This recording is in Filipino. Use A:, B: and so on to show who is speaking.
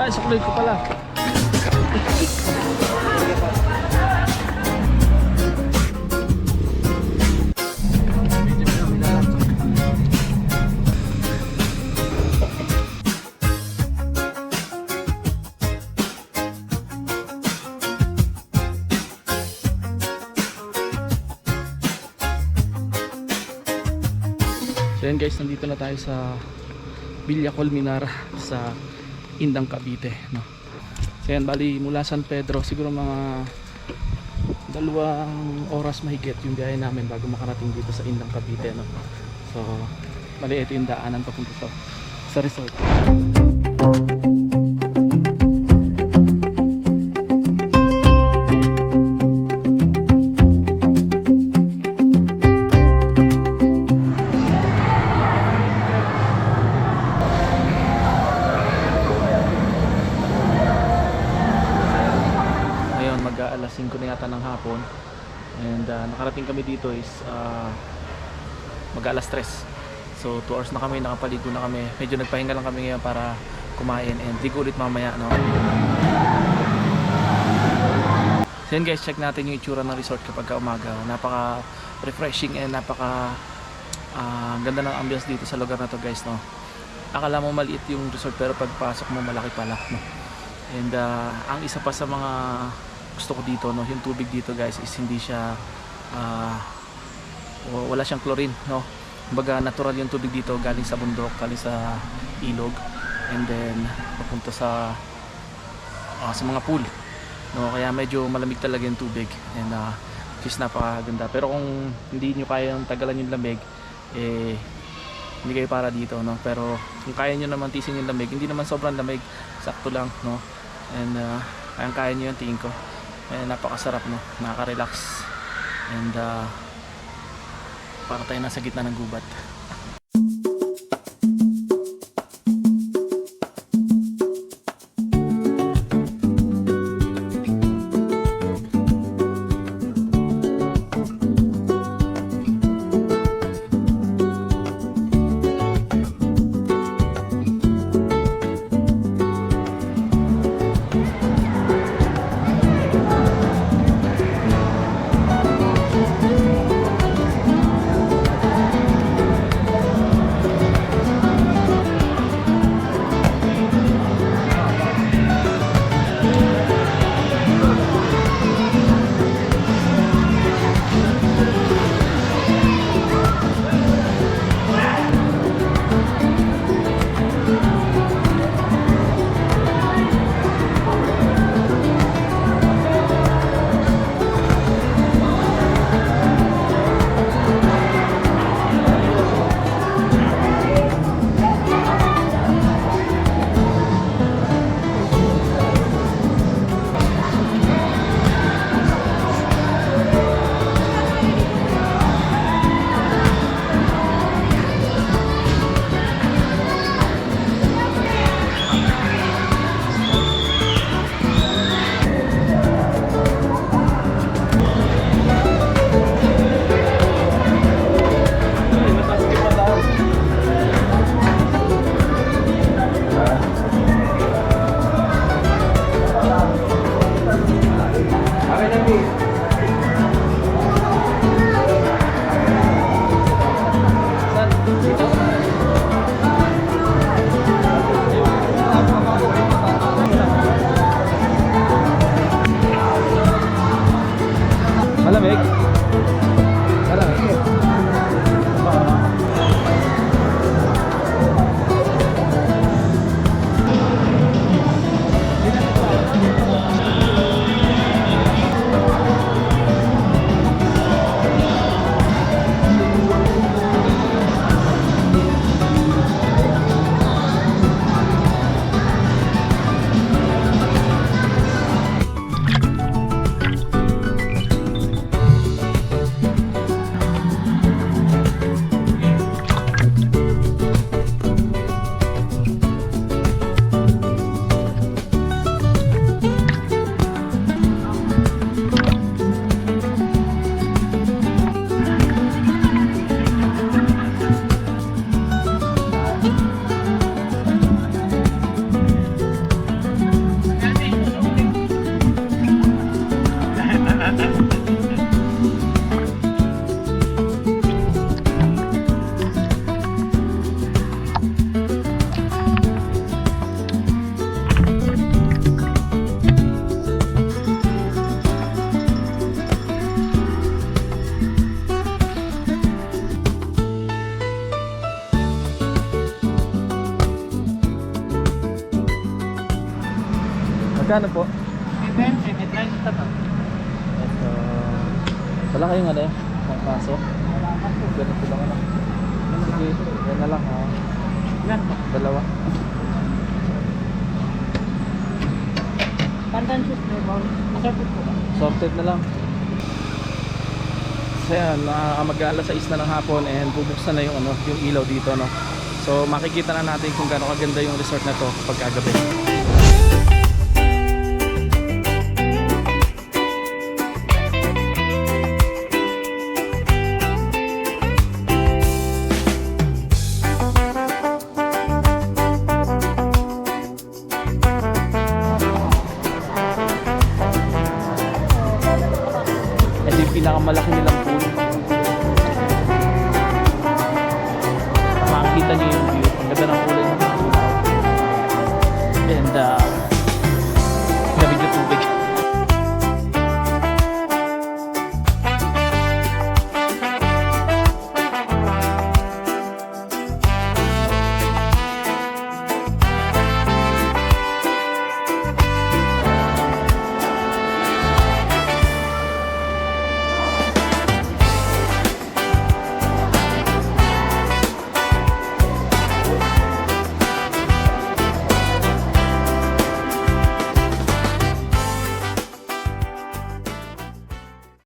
A: Ay, suklay ko pala. So yan guys, nandito na tayo sa Villa Colmenar sa Indang, Cavite, no? So yan, bali mula San Pedro siguro mga 2 oras mahigit yung biyahe namin bago makarating dito sa Indang, Cavite, no? So bali ito yung daanan papunta sa resort. Alas 5 na yata ng hapon and nakarating kami dito is mag-alas 3. So 2 hours na kami, nakapaligo na kami, medyo nagpahinga lang kami ngayon para kumain and ligo ulit mamaya, no? So yun guys, check natin yung itsura ng resort kapag umaga. Napaka refreshing and napaka ganda ng ambience dito sa lugar na to guys, no? Akala mo maliit yung resort pero pagpasok mo malaki pala, no? And ang isa pa sa mga gusto ko dito, no, yung tubig dito guys is hindi siya wala siyang chlorine, no. Kumbaga natural yung tubig dito, galing sa bundok, galing sa ilog and then papunta sa mga pool, no. Kaya medyo malamig talaga yung tubig and just napakaganda. Pero kung hindi nyo kayang tagalan yung lamig, hindi kayo para dito, no. Pero kung kaya nyo naman tisin yung lamig, hindi naman sobrang lamig, sakto lang, no. And kaya nyo yung tingin ko. Napakasarap, no, nakaka-relax and para tayo nasa gitna ng gubat. Magkano po?
B: 20, may 30 to.
A: Ito. Wala kayong ano eh? Kaso? Ganito lang ano. Sige, yan na lang ha.
B: Ilan po?
A: Dalawa.
B: Pandan shoes may ball. Assorted po ba?
A: Sorted na lang. So yan, mag-alas 6 na ng hapon and bubuksan na yung ano, yung ilaw dito no. So makikita na natin kung gaano kaganda yung resort na to pagkagabi. Ito yung pinakamalaki nilang